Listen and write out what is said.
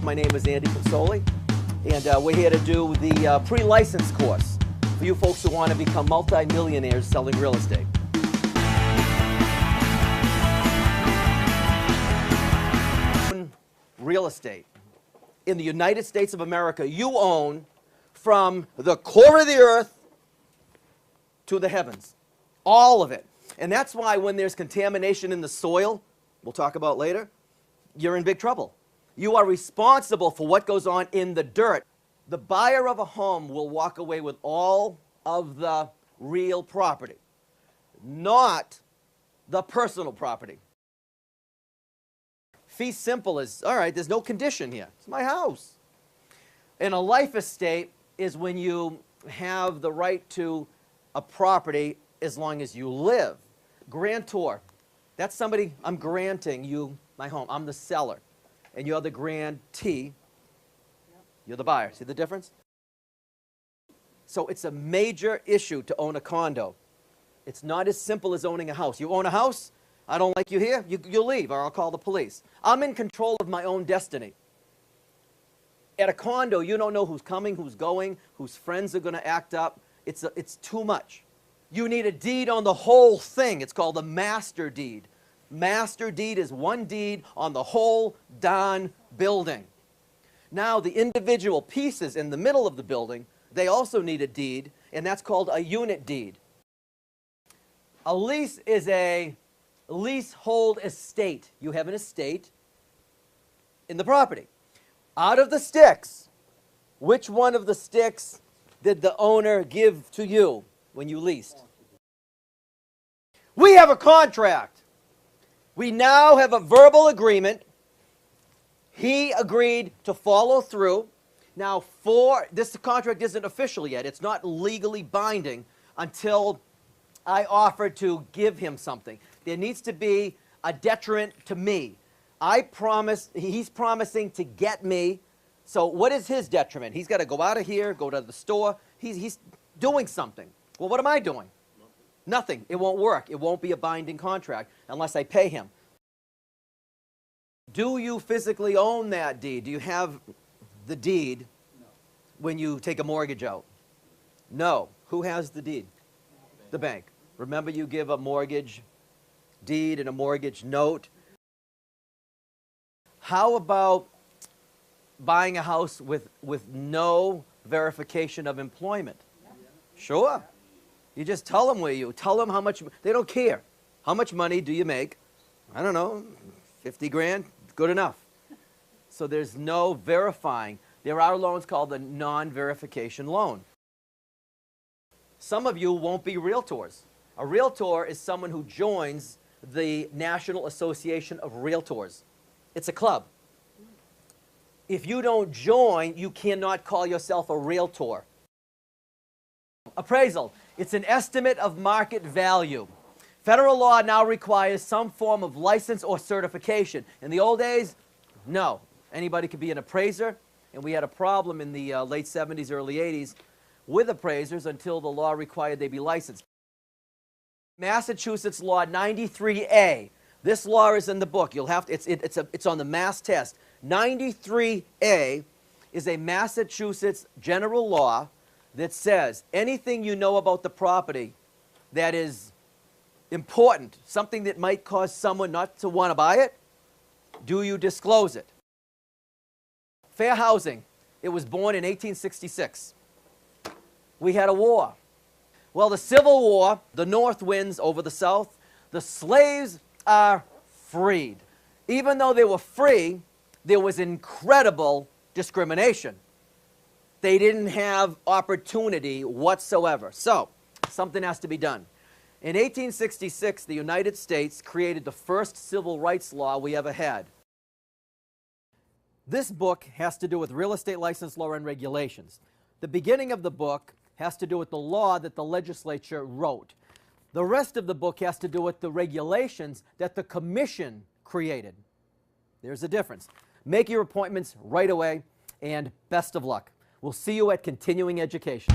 My name is Andy Consoli, and we're here to do the pre-license course for you folks who want to become multi-millionaires selling real estate. Real estate. In the United States of America, you own from the core of the earth to the heavens. All of it. And that's why when there's contamination in the soil, we'll talk about later, you're in big trouble. You are responsible for what goes on in the dirt. The buyer of a home will walk away with all of the real property, not the personal property. Fee simple is, all right, there's no condition here. It's my house. And a life estate is when you have the right to a property as long as you live. Grantor, that's somebody, I'm granting you my home. I'm the seller. And you're the grantee. You're the buyer. See the difference? So it's a major issue to own a condo. It's not as simple as owning a house. You own a house, I don't like you here, you'll leave, or I'll call the police. I'm in control of my own destiny. At a condo, you don't know who's coming, who's going, whose friends are going to act up. It's too much. You need a deed on the whole thing. It's called a master deed. Master deed is one deed on the whole darn building. Now, the individual pieces in the middle of the building, they also need a deed, and that's called a unit deed. A lease is a leasehold estate. You have an estate in the property. Out of the sticks, which one of the sticks did the owner give to you when you leased? We have a contract. We now have a verbal agreement. He agreed to follow through. Now, this contract isn't official yet. It's not legally binding until I offer to give him something. There needs to be a detriment to me. He's promising to get me. So what is his detriment? He's got to go out of here, go to the store. He's doing something. Well, what am I doing? Nothing. It won't work. It won't be a binding contract unless I pay him. Do you physically own that deed? Do you have the deed when you take a mortgage out? No. Who has the deed? The bank. Remember, you give a mortgage deed and a mortgage note. How about buying a house with no verification of employment? Sure. You just tell them tell them how much, they don't care. How much money do you make? I don't know, 50 grand, good enough. So there's no verifying. There are loans called a non-verification loan. Some of you won't be realtors. A realtor is someone who joins the National Association of Realtors. It's a club. If you don't join, you cannot call yourself a realtor. Appraisal. It's an estimate of market value. Federal law now requires some form of license or certification. In the old days, no. Anybody could be an appraiser, and we had a problem in the late 70s, early 80s with appraisers until the law required they be licensed. Massachusetts Law 93A. This law is in the book. You'll have to, it's on the Mass test. 93A is a Massachusetts general law that says anything you know about the property that is important, something that might cause someone not to want to buy it, do you disclose it? Fair housing. It was born in 1866. We had a war. Well, the Civil War, the North wins over the South. The slaves are freed. Even though they were free, there was incredible discrimination. They didn't have opportunity whatsoever. So, something has to be done. In 1866, the United States created the first civil rights law we ever had. This book has to do with real estate license law and regulations. The beginning of the book has to do with the law that the legislature wrote. The rest of the book has to do with the regulations that the commission created. There's a difference. Make your appointments right away, and best of luck. We'll see you at Continuing Education.